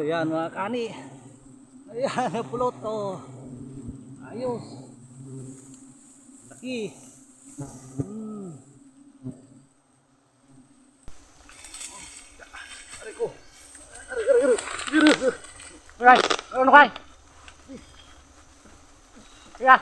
Ayan mga kani. Ayan, napulot oh. Ayos. Laki. Aray ko. Aray. Ano kay? Ya.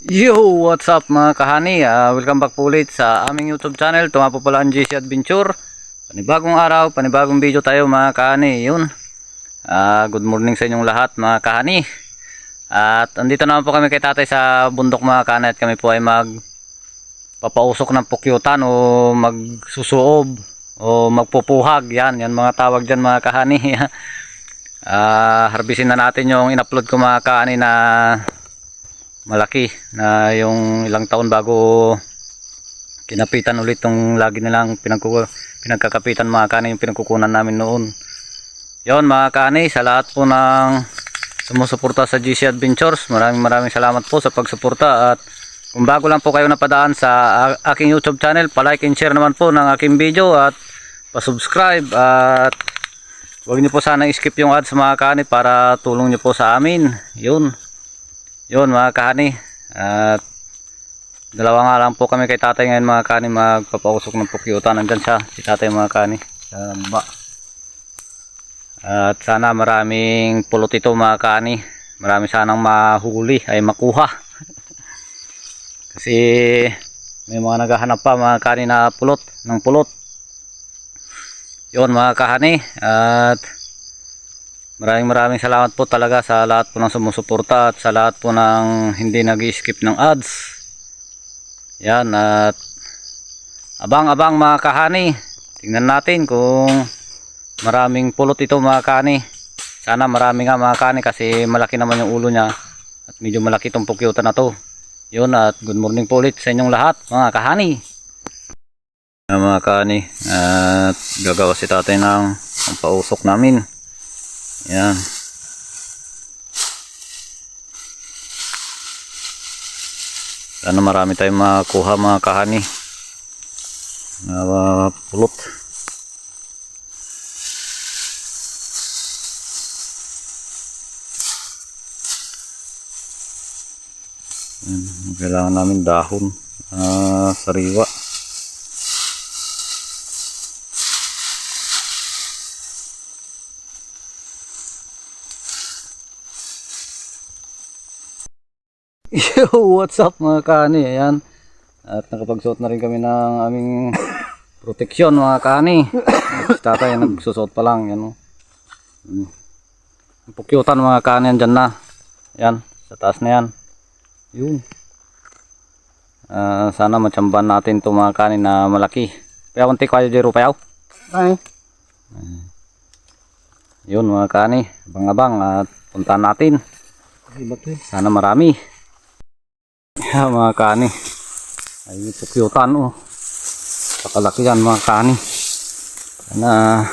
Yo, what's up mga kahani? Welcome back po ulit sa aming YouTube channel. Tuma po pala ang JC Adventure. Panibagong araw, panibagong video tayo mga kahani. Yun. Good morning sa inyong lahat mga kahani. At andito naman po kami kay tatay sa bundok mga kahani. At kami po ay magpapausok ng pukyutan o magsusuob o magpupuhag. Yan mga tawag dyan mga kahani. Harbisin na natin yung in-upload ko mga kahani na malaki na yung ilang taon bago kinapitan ulit yung lagi nilang pinagkakapitan mga kani yung pinagkukunan namin noon. Yon mga kani, sa lahat po ng sumusuporta sa GC Adventures, maraming salamat po sa pagsuporta. At kung bago lang po kayo napadaan sa aking YouTube channel, palike and share naman po ng aking video at pasubscribe. At huwag niyo po sana skip yung ads mga kani para tulong niyo po sa amin. Yun mga kahani. At dalawa nga lang po kami kay tatay ngayon mga kahani, magpapausok ng pukyutan. Nandyan siya, si tatay mga kahani sa baba. At sana maraming pulot ito mga kahani. Marami sanang mahuli ay makuha. Kasi may mga naghahanap pa mga kahani na pulot ng pulot. Yun mga kahani. At maraming salamat po talaga sa lahat po ng sumusuporta at sa lahat po ng hindi nag-skip ng ads. Yan, at abang mga kahani. Tingnan natin kung maraming pulot ito mga kahani. Sana marami nga mga kahani kasi malaki naman yung ulo niya at medyo malaki itong pukyutan na to. Yun, at good morning po ulit sa inyong lahat mga kahani. Mga kahani, at gagawa si tatay ng pausok namin. Yan. Sana marami tayong makuha mga kahani na pulot. Yan. Kailangan namin dahon, sariwa. Yo, what's up mga kani? Ayan. At nakapagsuot na rin kami ng aming proteksyon mga kani. Si tatay nagsusuot pa lang. Yan, pukyutan mga kani, andyan na. Yan, sa taas na yan. Yun. Sana matsamban natin ito mga kani na malaki. Payaw konti kayo dito, payaw. Ay. Yun mga kani, abang at puntahan natin. Sana marami. Yeah, mga kani, ay pukyutan pakalaki yan mga kani. Sana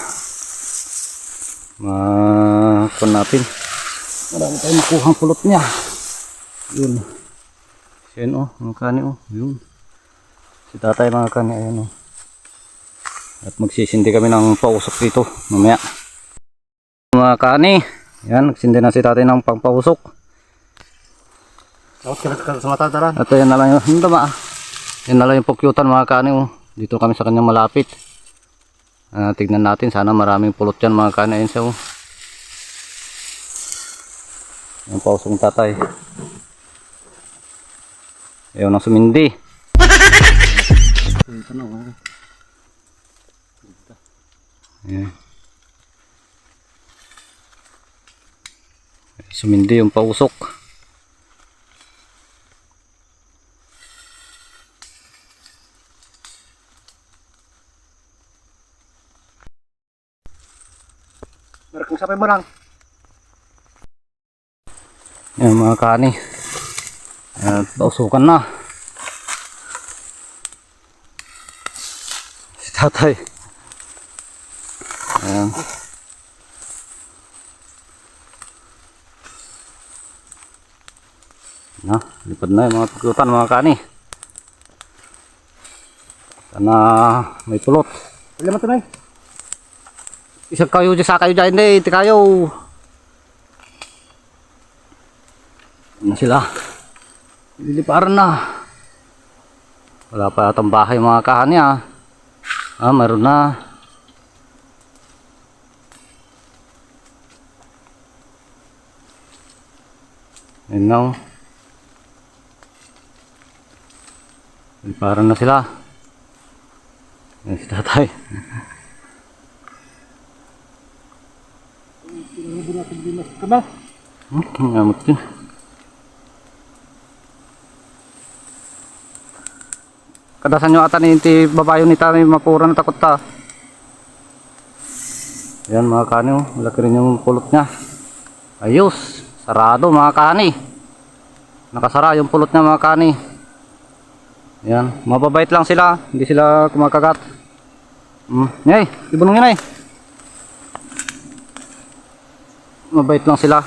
makon natin, marami tayong makuhang pulot niya. Yun, yan mga kani yun si tatay mga kani. Ayan at magsisindi kami ng pausok dito mamaya mga kani. Yan, nagsindi na si tatay ng pangpausok. At yan na lang yan na lang yung pukyutan mga kani. Dito kami sa kanyang malapit. Tignan natin, sana maraming pulot yan mga kani. Ayun siya yung pausong tatay. Ayaw nang sumindi. Ayan. Sumindi yung pausok. Kung sabay mo lang. Yan mga kani. Pausukan na. tatay. Ayan. Na, lipad na yung mga pagkutan mga kani. Sana may pulot. Wala mo tunay. Isang kayo dyan sa kayo dyan, hindi kayo. Ano sila? Liliparan na. Wala pa yatang bahay mga kani ah. Ah, meron na. Ayun na. Liliparan na sila. Ayan si tatay. Ngamot din. Kadasan nyo ata ni babayo ni tanay mapura na takot ta. Yan mga kani, malaki rin yung pulot nya. Ayos, sarado mga kani. Nakasara yung pulot nya mga kani. Yan, mababait lang sila, hindi sila kumakagat. Nay, ibunong yun ay. Mabait lang sila.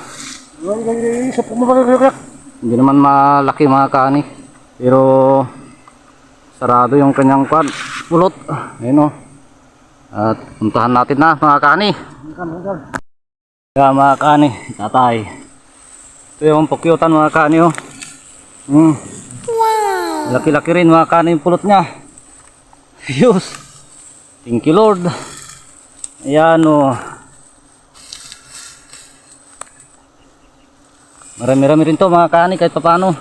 Hindi naman malaki mga kani. Pero sarado yung kanyang pulot. Ayun o. At puntahan natin na mga kani. Kaya mga kani, tatay. Ito yung pukyutan mga kani o. Laki-laki rin mga kani yung pulot niya. Ayos. Thank you Lord. Ayan o. Marami-rami rin to mga kani kahit papano.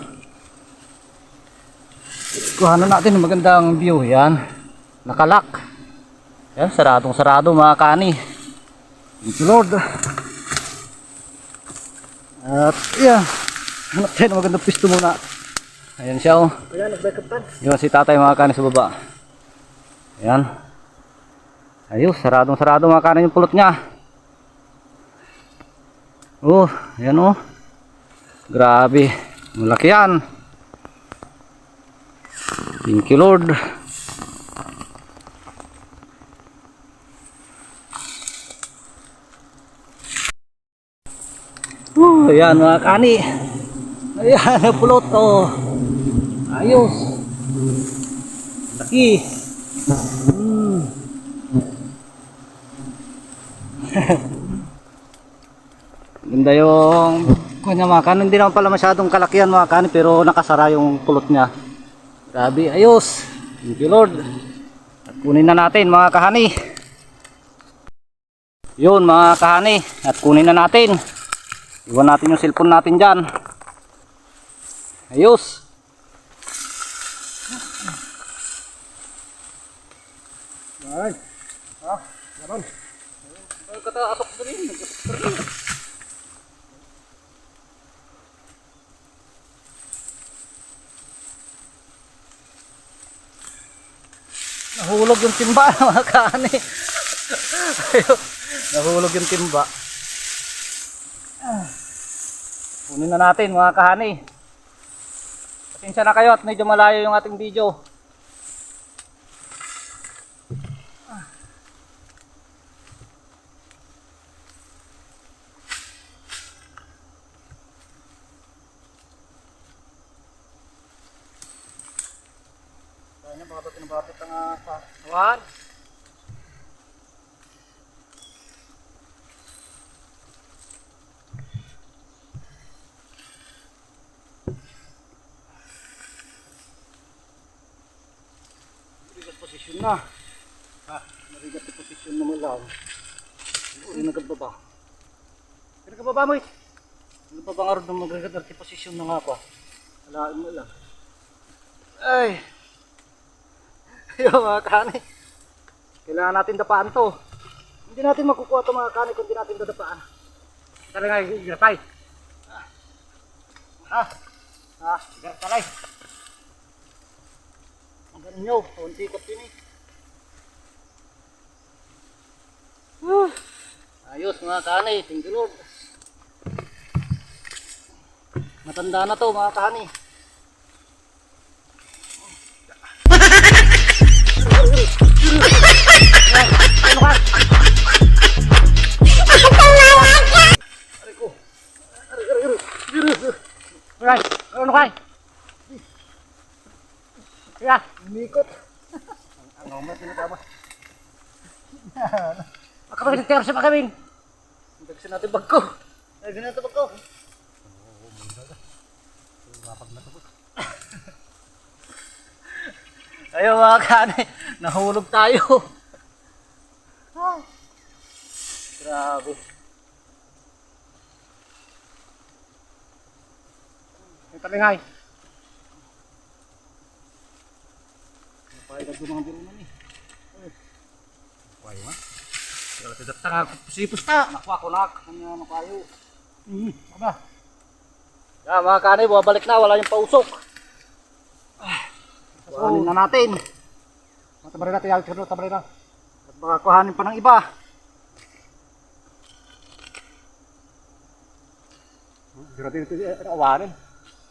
Kuhanan natin ng magandang view. Yan. Nakalak. Yan. Saradong sarado mga kani. Thank you Lord. At yan. Hanap tayo ng magandang pisto muna. Ayan siya oh. Ayan, nag-backup tan. Yung si tatay mga kani sa baba. Ayan. Ayos, saradong sarado mga kani yung pulot niya. Oh, ayan oh. Grabe. Malaki yan. Thank you Lord. Ayan mga kani. Ayan, pulot oh. Ayos. Laki. Ganda yung kunya mga kani. Hindi naman pala masyadong kalakihan mga kani, pero nakasara yung pulot niya. Grabe, ayos. Thank you Lord. At kunin na natin mga kahani. Yun mga kahani. At kunin na natin. Iwan natin yung cellphone natin dyan. Ayos. Ay. Ah, naman. Ay, kata-atok ko rin. Nahulog yung timba mga kani. Nahulog yung timba. Kunin na natin mga kahani. Pasensya na kayo at medyo malayo yung ating video. Kaya baka pinabapit ang pawan. Posisyon na. Narigat yung posisyon na mo lang. Uri nagkababa. Nagkababa mo eh. Nagkababa nga rin ng magrigat yung posisyon na nga pa. Alain mo lang. Ay. Ayaw mga kani. Kailangan natin dapaan to. Hindi natin makukuha to mga kani kung hindi natin dadapaan. Talaga igatay. Igatay. Ang ganun nyo, kaunti ko din eh. Ayos mga kani, thank you Lord. Matanda na to mga kani. Ano ka? Aray ko. Aray, ano ka? Kaya, umikot. Ang umat, pinatama. Makapagin ng tersa pa kami. Dagsin natin bag ko. Dagsin natin bag ko. Ayaw mga kanay, nahulog tayo. Grabe. May talingay. Napay na dumang biro na ni. Napay ma. Kaya tidak tanga sipos ta. Nakuha ko nak. Ano kayo? Aba. Ya mga kanay, babalik na. Wala yung pausok. Kuhanin na natin. Tabarin natin yung alternate, tabarin na. At baka kuhanin pa ng iba. Dito awanin.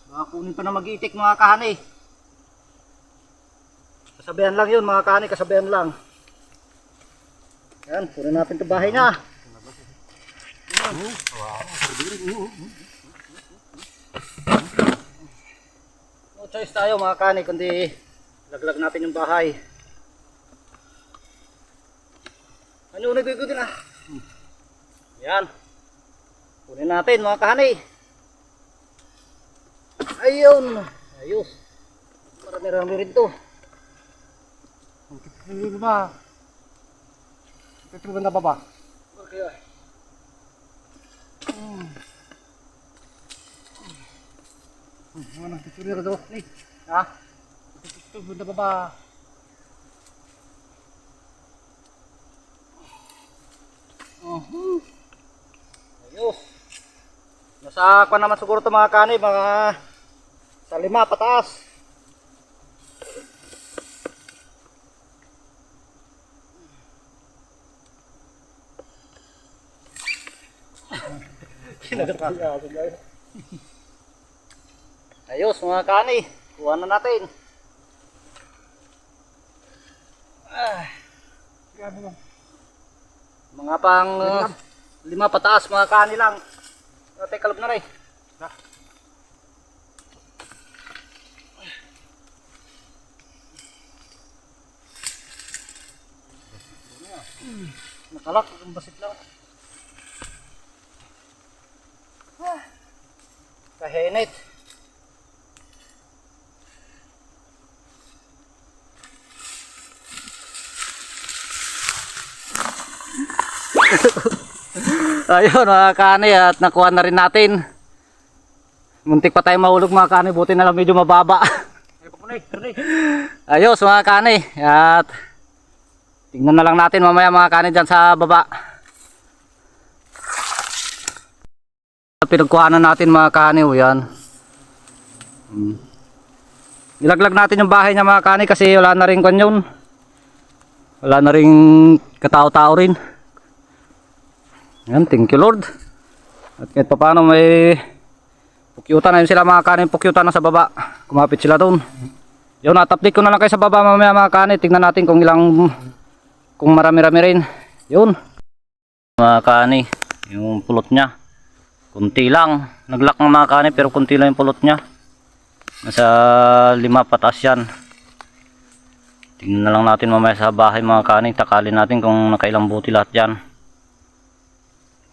Baka kunin pa na mag-iitik mga kahani. Kasabihan lang yun mga kahani, kasabihan lang. Yan, kunin natin ito bahay na. No choice tayo mga kahani, kundi laglag natin yung bahay. Ano nagugod na? Yan. Kunin natin mga kahani. Ayun. Ayos. Marami-rami rin to. Ano ba? Ito ba na baba? Okay. Ano ito rin ito? Ha? Ito ba na baba? Ayos. Nasa pa naman siguro ito mga kanay, mga sa 5 pataas. Ayos mga kanay, kuha na natin. Mga pang 5 pataas mga kanay lang. Ate kalab na rin. Nakalak, ang basit lang. Kahinit. Ayun mga kanay, at nakuha na rin natin. Muntik pa tayo mahulog mga kanay, buti na lang medyo mababa. Ayos mga kanay, at tingnan na lang natin mamaya mga kanay dyan sa baba. Pinagkuhanan natin mga kanay, yan. Ilaglag natin yung bahay niya mga kanay kasi wala na rin kanyon. Wala na rin katao-tao rin. Yan, thank you Lord. At kahit pa paano may pukyutan na yun sila mga kanay, pukyutan na sa baba. Kumapit sila doon. Yun, at-update ko na lang kayo sa baba mamaya mga kanay. Tingnan natin kung ilang, kung marami-rami rin. Yun. Mga kanay, yung pulot niya. Kunti lang. Naglock ng mga kanay pero kunti lang yung pulot niya. Nasa 5 pataas yan. Tingnan na lang natin mamaya sa bahay mga kanay. Takalin natin kung nakailang buti lahat yan.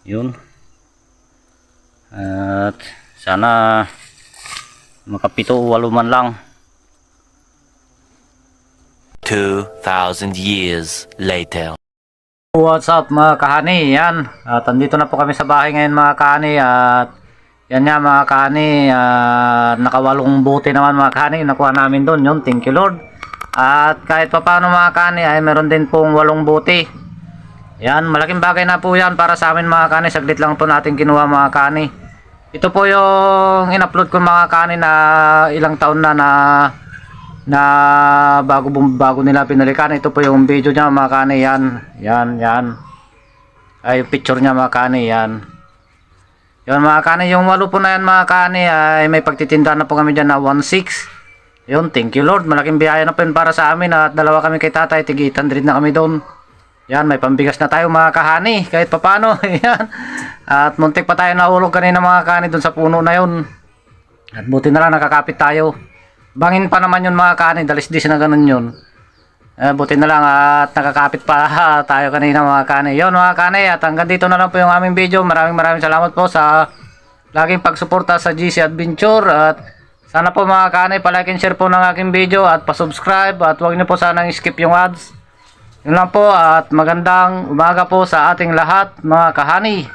Yun. At sana makapito o 8 man lang. 2,000 years later. What's up mga kahani? Yan. At andito na po kami sa bahay ngayon mga kahani. At yan nga mga kahani. Nakawalong buti naman mga kahani. Nakuha namin doon. Yun. Thank you Lord. At kahit pa paano mga kahani ay meron din pong 8 buti. Yan, malaking bagay na po yan para sa amin mga kani. Saglit lang po natin kinuha mga kani. Ito po yung in-upload ko mga kani na ilang taon na bago nila pinalikan. Ito po yung video niya mga kani. Yan. Ay picture niya mga kani. Yan mga kani, yung 8 po na yan mga kani ay may pagtitinda na po kami dyan na 1.6. Yun, thank you Lord. Malaking biyaya na po yun para sa amin. At 2 kami kay tatay, tig 800 na kami doon. Yan, may pambigas na tayo mga kahani, kahit papano. Yan. At muntik pa tayo nahulog kanina mga kahani dun sa puno na yun. At buti na lang nakakapit tayo. Bangin pa naman yun mga kahani, dalis-dis na ganun yun. Buti na lang at nakakapit pa tayo kanina mga kahani. Yun mga kahani, at hanggang dito na lang po yung aming video. Maraming salamat po sa laging pagsuporta sa GC Adventure. At sana po mga kahani, palike and share po ng aking video at pasubscribe. At huwag niyo po sanang skip yung ads. Yun lang po, at magandang umaga po sa ating lahat mga kahani.